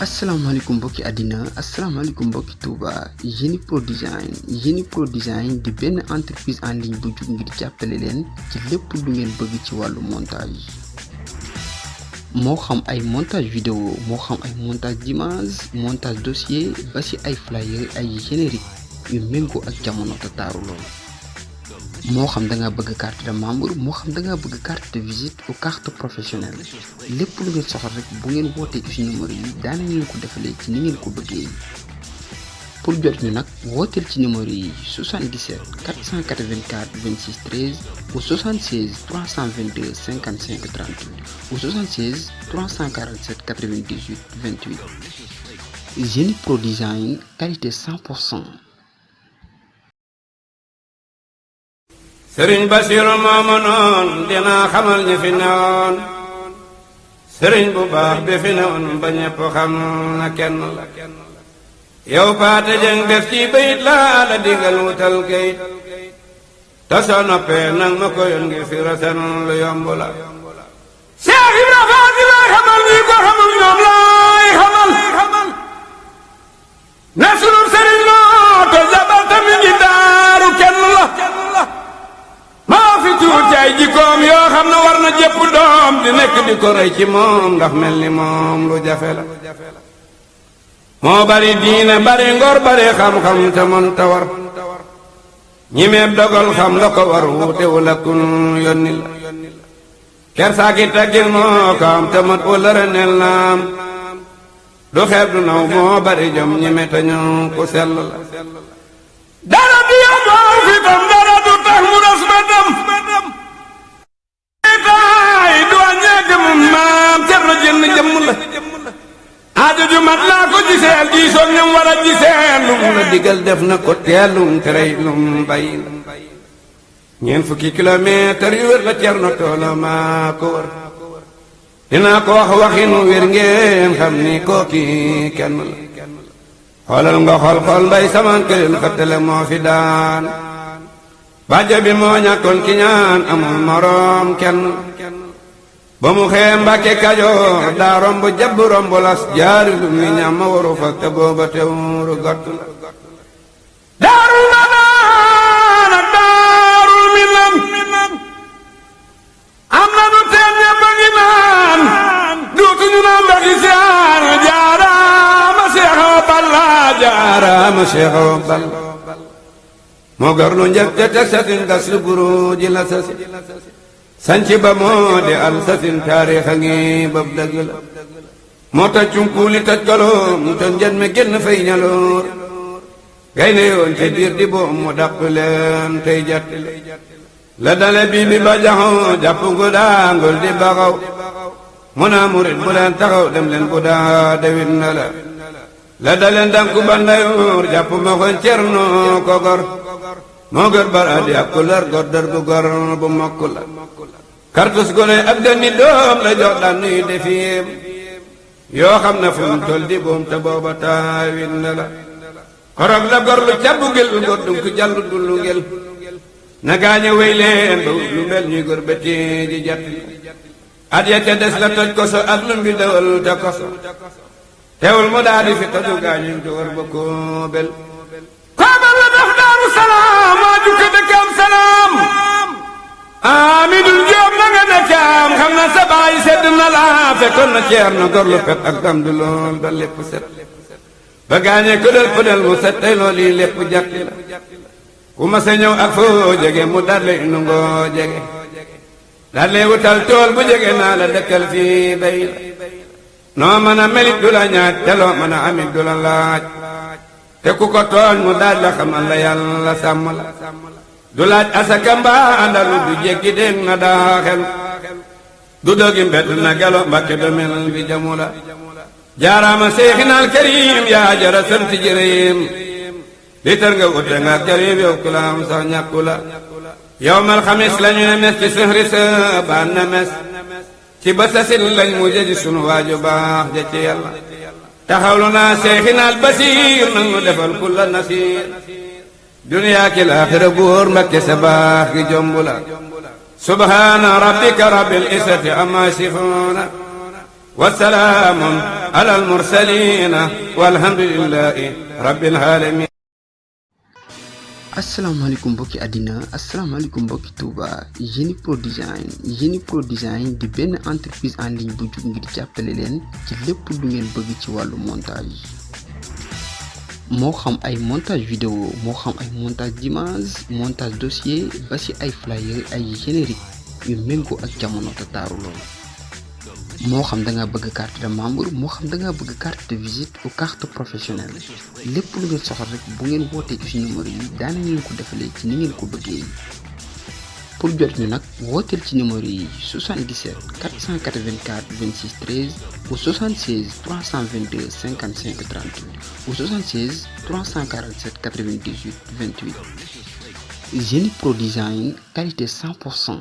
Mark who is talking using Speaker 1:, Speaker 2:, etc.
Speaker 1: asalaamaaleykum mbokki àddina asalaamaaleykum mbokki Touba Genipro Design di benn entreprise en ligne bu jug ngir jàppale leen ci lépp lu ngeen bëgg ci wàllu montage moo xam ay montage vidéo moo xam ay montage d'image montage dossier ba ci ay flyer ay générique yu méngoo ak jamono te taaru lool moo xam da nga bëgg carte de membre moo xam da nga bëgg carte de visite ou carte professionnelle lépp lu ngeen soxla rek bu ngeen wootee ci numéro yi daanañ leen ko defalee ci ni ngeen ko bëggee pour jot ñu nag wooteel ci numéro yi 77 484 26 13 ou 76 322 55 38 ou 76 347 98 28 Genipro Design qualité 100%.
Speaker 2: Sëriñ Basiru moomu noon dinaa xamal ñi fi newoon sëriñ bu baax bi fi newoon ba ñépp xam na kenn la yow paate jëng def ci bayit laa la digal wutal kayit te soo noppee nag ma ko yoon ngir fi rasen lu yomb la Seex Ibra Faati laay xamal ñi ko xamul ñoom laay xamal ne sunu sëriñ moo te jabalta mi ngi daaru kenn la maa fi tuut ay jikkoom yoo xam ne war na jëpp doom di nekk di ko rey ci moom ndax mel ni moom lu jafe la moo bari diine bari ngor bari xam-xam te mën ta war ñi meeb dogal xam la ko war wuute wala kun yónni la kersaaki taggil moo ko am te mat wala renel naam du xeeb du naw moo bari jom ñi me te ñëw ku sell la dara di yomboo fi tam dara du tax mu ras ba dem taay du wàññeek moom maam cer na jënn jëmm la aajo ju mat laa ko giseel diisoog ñam war a giseel lum la digal def na ko teelum terey lum bay ñeent fukki kilomètre yu wér la cer na toola maa ko wër dinaa ko wax waxinu wér ngeen xam ni kooki kenn la xoolal nga xool mbay samaan këleen xëttale moo fi daan bàjjo bi moo ñàkkoon ki ñaan amul moroom kenn ba mu xee Mbàkke Kajoor daa romb jabb romb las jaari lu mi ñam ma waru fa te booba teewuru gott la daarul manaan ak daarul minan am na nu teen ñëpp a ngi naan duutuñu naan ndaxi siyaar jaaraama seexaw balla jaaraama seexaw balla moo garlu njëkk te teg sasin gas lu buru ji la sasi sanci ba moo di al sasin taarix a ngi bab dëgg la moo taj cunkuuli taj kaloom mu tën jën me génn fay ñaloor gaynde yoon ci biir di boom mu dàq leen tey jat la dale bii bi ba jaxoo jàpp gu daangul di baxaw mu naa murit bu leen taxaw dem leen bu daa dewit na la daleen danku bandayoor jàpp ma ko cerno ko gor moo gor bara di ab ku lër gor dër gu gor bu mokk la kartus gone ak demi doom la jox daan nuy defiyem yoo xam na fu mu tol di boom te booba taawit na la korog la gor lu cabbu gel gor dunk jallu dullu ngel na gaañe wey leen ba wut lu mel ñuy gor beti ji jat at ya ca des la toj koso ak lu mbi dawal te koso teewul mu daal di fi toju gaañuñ te war ba koobel koobel la def Daaru Salaam waa jukka dëkkam salaam amidul Jóob na nga nekkaam xam na sa baay sedd na la fekkoon na ceer na gor lu pet ak dam du lool ba lépp set ba gaañee këdal pëdal mu set tey lool yi lépp jatti la ku ma sa ñëw ak foo jege mu darle inu ngoo jege darle wutal tool bu jege naa la dëkkal fii bay la noo mën a melit du la ñaaj te loo mën a amit du la laaj te ku ko tooñ mu daaj la xamal la yàlla sàmm la du laaj asaka mbaa àndalu du jéggi dégg na daaxel du dogi mbedd na gelo Mbàkke do mel bi jamu la jaaraama seexinal karim yaa jara sant jërëm li tër nga wute nga karim yow ku la am sax ñàkku la yow mal xamis lañu ne mes ci sëhri sa baan na mes ci ba sasin lañ mu jëji sunu waaju baax ja ci yàlla taxawlu naa seexinaal basiir nag nu defal kulla nasiir duniyaa ki laaxira góor Mbàkke sa baax gi jomb la subhaana rabbika rabbil izzati amma yasifuuna wa salaamun alal mursaliin walhamdulillahi rabbil aalamiin.
Speaker 1: asalaamaaleykum mbokki àddina asalaamaaleykum mbokki Touba Genie Pro Design di benn entreprise en ligne bu jug ngir jàppale leen ci lépp lu ngeen bëgg ci wàllu montage moo xam ay montage vidéo moo xam ay montage d'image montage dossier ba ci ay flyer ay générique yu méngoo ak jamono te taaru lool. moo xam da nga bëgg carte de membre moo xam da nga bëgg carte de visite ou carte professionnelle lépp lu ngeen soxla rek bu ngeen wootee ci numéro yi daana ngeen ko defalee ci ni ngeen ko bëggee. pour jot ñu nag wooteel ci numéro yi 77 484 26 13 ou 76 322 55 38 ou 76 347 98 28. Genie Pro Design, qualité 100%.